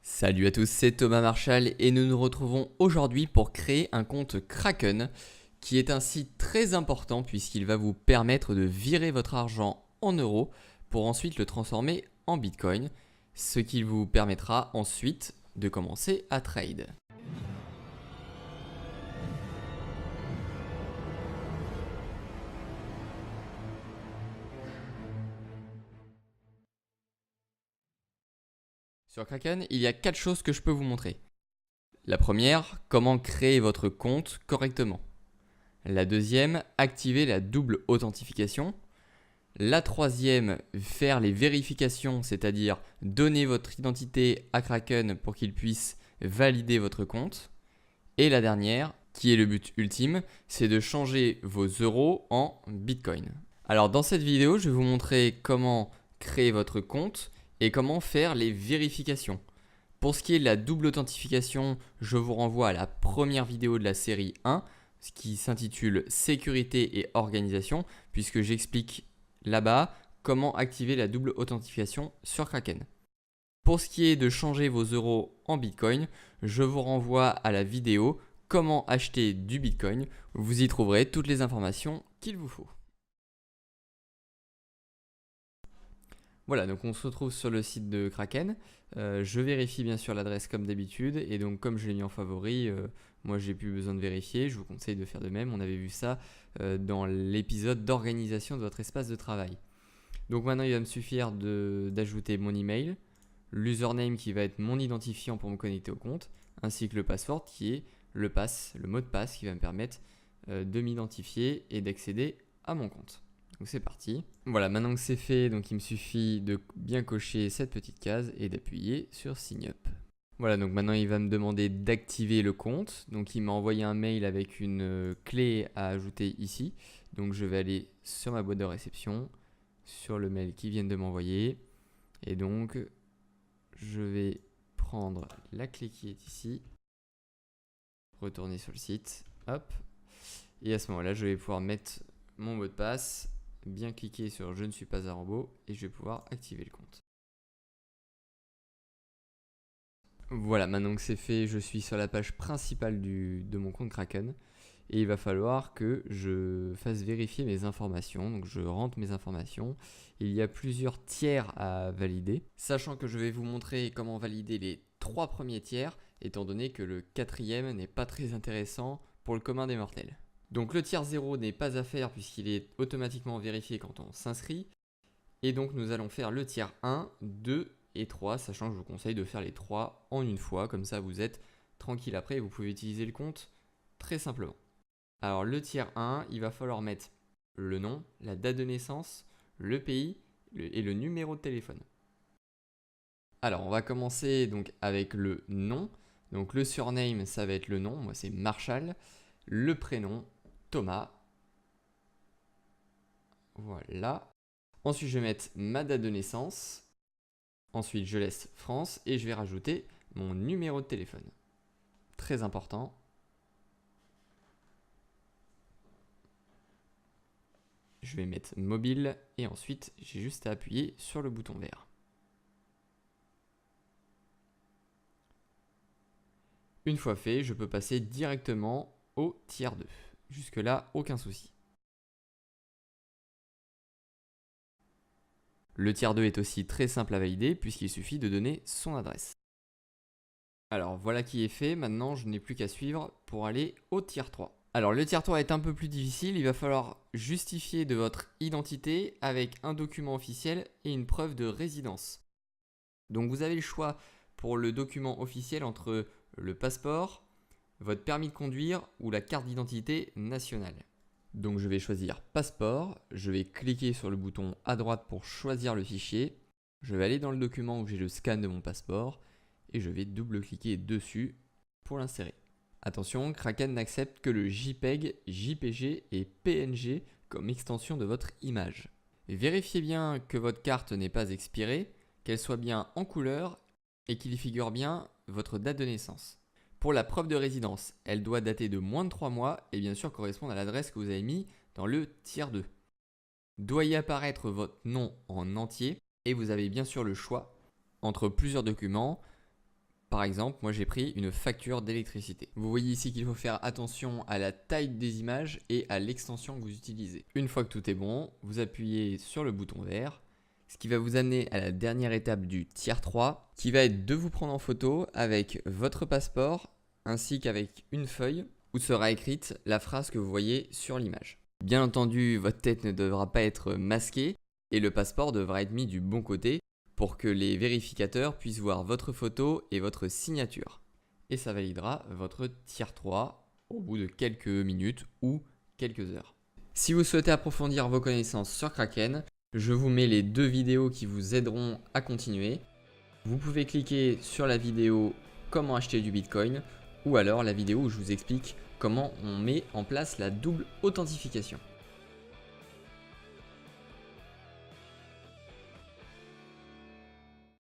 Salut à tous, c'est Thomas Marshall et nous nous retrouvons aujourd'hui pour créer un compte Kraken qui est un site très important puisqu'il va vous permettre de virer votre argent en euros pour ensuite le transformer en Bitcoin, ce qui vous permettra ensuite de commencer à trade. Sur Kraken, il y a 4 choses que je peux vous montrer. La première, comment créer votre compte correctement. La deuxième, activer la double authentification. La troisième, faire les vérifications, c'est-à-dire donner votre identité à Kraken pour qu'il puisse valider votre compte. Et la dernière, qui est le but ultime, c'est de changer vos euros en Bitcoin. Alors dans cette vidéo, je vais vous montrer comment créer votre compte et comment faire les vérifications. Pour ce qui est de la double authentification, je vous renvoie à la première vidéo de la série 1, ce qui s'intitule Sécurité et organisation, puisque j'explique là-bas comment activer la double authentification sur Kraken. Pour ce qui est de changer vos euros en Bitcoin, je vous renvoie à la vidéo Comment acheter du Bitcoin. Vous y trouverez toutes les informations qu'il vous faut. Voilà, donc on se retrouve sur le site de Kraken. Je vérifie bien sûr l'adresse comme d'habitude et donc comme je l'ai mis en favori, moi j'ai plus besoin de vérifier, je vous conseille de faire de même. On avait vu ça dans l'épisode d'organisation de votre espace de travail. Donc maintenant il va me suffire d'ajouter mon email, l'username qui va être mon identifiant pour me connecter au compte, ainsi que le password qui est le mot de passe qui va me permettre de m'identifier et d'accéder à mon compte. Donc c'est parti. Voilà, maintenant que c'est fait, donc il me suffit de bien cocher cette petite case et d'appuyer sur Sign Up. Voilà, donc maintenant il va me demander d'activer le compte. Donc il m'a envoyé un mail avec une clé à ajouter ici. Donc je vais aller sur ma boîte de réception, sur le mail qu'ils viennent de m'envoyer. Et donc je vais prendre la clé qui est ici, retourner sur le site, hop. Et à ce moment-là, je vais pouvoir mettre mon mot de passe, bien cliquer sur je ne suis pas un robot et je vais pouvoir activer le compte. Voilà, maintenant que c'est fait, je suis sur la page principale de mon compte Kraken et il va falloir que je fasse vérifier mes informations. Donc je rentre mes informations. Il y a plusieurs tiers à valider, sachant que je vais vous montrer comment valider les 3 premiers tiers, étant donné que le 4e n'est pas très intéressant pour le commun des mortels. Donc le tiers 0 n'est pas à faire puisqu'il est automatiquement vérifié quand on s'inscrit. Et donc nous allons faire le tiers 1, 2 et 3, sachant que je vous conseille de faire les 3 en une fois, comme ça vous êtes tranquille après et vous pouvez utiliser le compte très simplement. Alors le tiers 1, il va falloir mettre le nom, la date de naissance, le pays et le numéro de téléphone. Alors on va commencer donc avec le nom. Donc le surname, ça va être le nom, moi c'est Marshall. Le prénom, Thomas. Voilà. Ensuite, je vais mettre ma date de naissance. Ensuite, je laisse France et je vais rajouter mon numéro de téléphone. Très important. Je vais mettre mobile et ensuite, j'ai juste à appuyer sur le bouton vert. Une fois fait, je peux passer directement au tiers 2. Jusque-là, aucun souci. Le tiers 2 est aussi très simple à valider puisqu'il suffit de donner son adresse. Alors voilà qui est fait, maintenant je n'ai plus qu'à suivre pour aller au tiers 3. Alors le tiers 3 est un peu plus difficile, il va falloir justifier de votre identité avec un document officiel et une preuve de résidence. Donc vous avez le choix pour le document officiel entre le passeport, votre permis de conduire ou la carte d'identité nationale. Donc je vais choisir passeport, je vais cliquer sur le bouton à droite pour choisir le fichier, je vais aller dans le document où j'ai le scan de mon passeport et je vais double-cliquer dessus pour l'insérer. Attention, Kraken n'accepte que le JPEG, JPG et PNG comme extension de votre image. Vérifiez bien que votre carte n'est pas expirée, qu'elle soit bien en couleur et qu'il y figure bien votre date de naissance. Pour la preuve de résidence, elle doit dater de moins de 3 mois et bien sûr correspondre à l'adresse que vous avez mis dans le tiers 2. Doit y apparaître votre nom en entier et vous avez bien sûr le choix entre plusieurs documents, Par exemple, moi j'ai pris une facture d'électricité. Vous voyez ici qu'il faut faire attention à la taille des images et à l'extension que vous utilisez. Une fois que tout est bon, vous appuyez sur le bouton vert, ce qui va vous amener à la dernière étape du tiers 3, qui va être de vous prendre en photo avec votre passeport ainsi qu'avec une feuille où sera écrite la phrase que vous voyez sur l'image. Bien entendu, votre tête ne devra pas être masquée et le passeport devra être mis du bon côté pour que les vérificateurs puissent voir votre photo et votre signature. Et ça validera votre tiers 3 au bout de quelques minutes ou quelques heures. Si vous souhaitez approfondir vos connaissances sur Kraken, je vous mets les 2 vidéos qui vous aideront à continuer. Vous pouvez cliquer sur la vidéo comment acheter du Bitcoin ou alors la vidéo où je vous explique comment on met en place la double authentification.